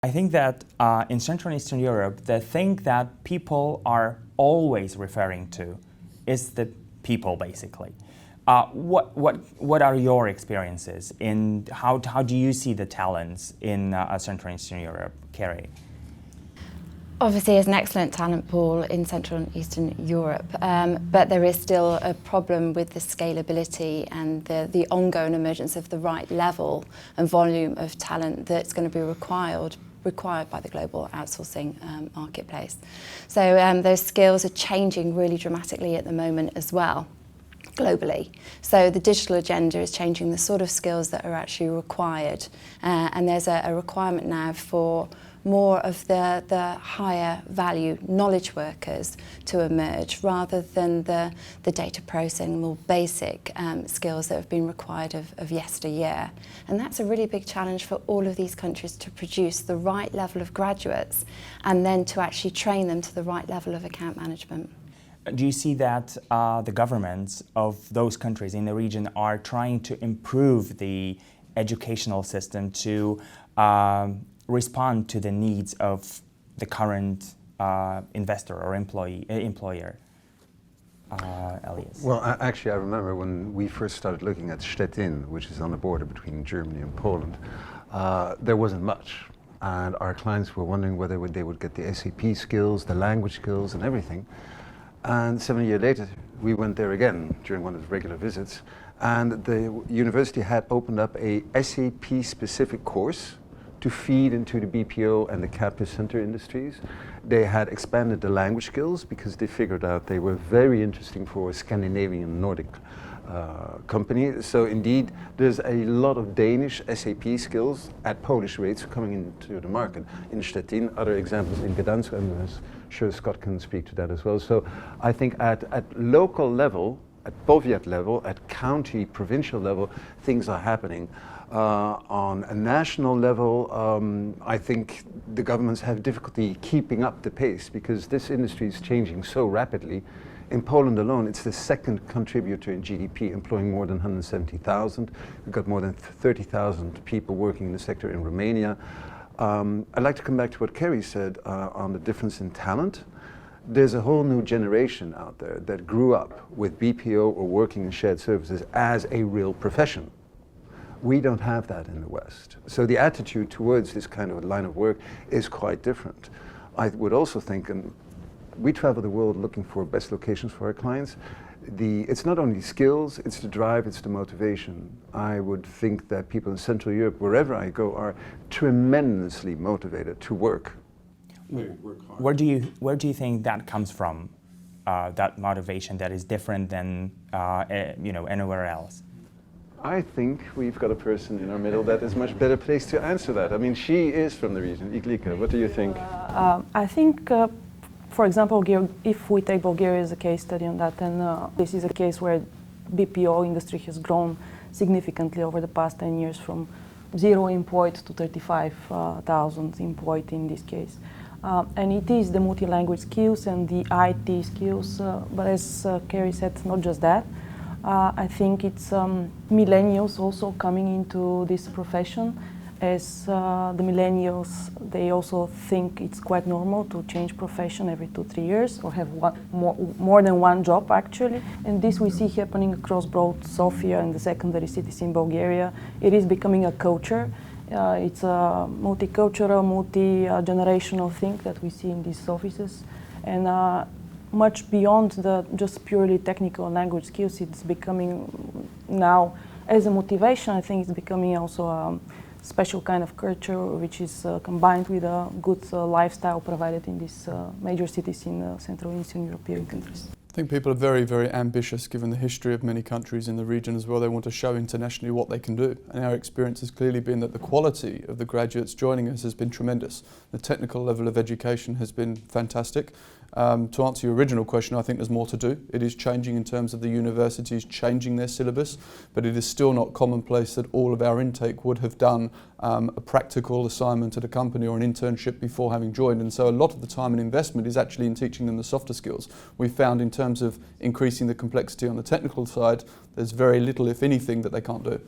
I think that in Central and Eastern Europe, the thing that people are always referring to is the people, basically. What are your experiences in how do you see the talents in Central and Eastern Europe, Kerry? Obviously, there's an excellent talent pool in Central and Eastern Europe, but there is still a problem with the scalability and the ongoing emergence of the right level and volume of talent that's going to be required by the global outsourcing marketplace. So those skills are changing really dramatically at the moment as well, globally. So the digital agenda is changing the sort of skills that are actually required, and there's a requirement now for more of the higher value knowledge workers to emerge rather than the data processing, more basic skills that have been required of yesteryear. And that's a really big challenge for all of these countries, to produce the right level of graduates and then to actually train them to the right level of account management. Do you see that the governments of those countries in the region are trying to improve the educational system to respond to the needs of the current investor or employer? Elias. Well, actually, I remember when we first started looking at Stettin, which is on the border between Germany and Poland, there wasn't much. And our clients were wondering whether they would get the SAP skills, the language skills, and everything. And 7 years later, we went there again during one of the regular visits, and the university had opened up a SAP-specific course to feed into the BPO and the captive center industries. They had expanded the language skills because they figured out they were very interesting for Scandinavian Nordic companies. So indeed, there's a lot of Danish SAP skills at Polish rates coming into the market. In Stettin, other examples in Gdansk, and I'm sure Scott can speak to that as well. So I think at local level, at powiat level, at county, provincial level, things are happening. On a national level, I think the governments have difficulty keeping up the pace because this industry is changing so rapidly. In Poland alone, it's the second contributor in GDP, employing more than 170,000. We've got more than 30,000 people working in the sector in Romania. I'd like to come back to what Kerry said on the difference in talent. There's a whole new generation out there that grew up with BPO or working in shared services as a real profession. We don't have that in the West. So the attitude towards this kind of line of work is quite different. I would also think, and we travel the world looking for best locations for our clients, it's not only skills, it's the drive, it's the motivation. I would think that people in Central Europe, wherever I go, are tremendously motivated to work. Where do you think that comes from? That motivation that is different than anywhere else? I think we've got a person in our middle that is much better placed to answer that. I mean, she is from the region. Iglika, what do you think? I think, for example, if we take Bulgaria as a case study on that, then this is a case where BPO industry has grown significantly over the past 10 years, from 0 employed to 35,000 employed in this case. And it is the multi-language skills and the IT skills, but as Kerry said, not just that. I think it's millennials also coming into this profession, as the millennials, they also think it's quite normal to change profession every 2-3 years or have more than one job actually. And this we see happening across both Sofia and the secondary cities in Bulgaria. It is becoming a culture. It's a multicultural, multi-generational thing that we see in these offices. And much beyond the just purely technical language skills, it's becoming now, as a motivation, I think it's becoming also a special kind of culture which is combined with a good lifestyle provided in these major cities in Central and Eastern European countries. I think people are very, very ambitious given the history of many countries in the region as well. They want to show internationally what they can do. And our experience has clearly been that the quality of the graduates joining us has been tremendous. The technical level of education has been fantastic. To answer your original question, I think there's more to do. It is changing in terms of the universities changing their syllabus, but it is still not commonplace that all of our intake would have done a practical assignment at a company or an internship before having joined. And so a lot of the time and investment is actually in teaching them the softer skills. We found in terms of increasing the complexity on the technical side, there's very little, if anything, that they can't do.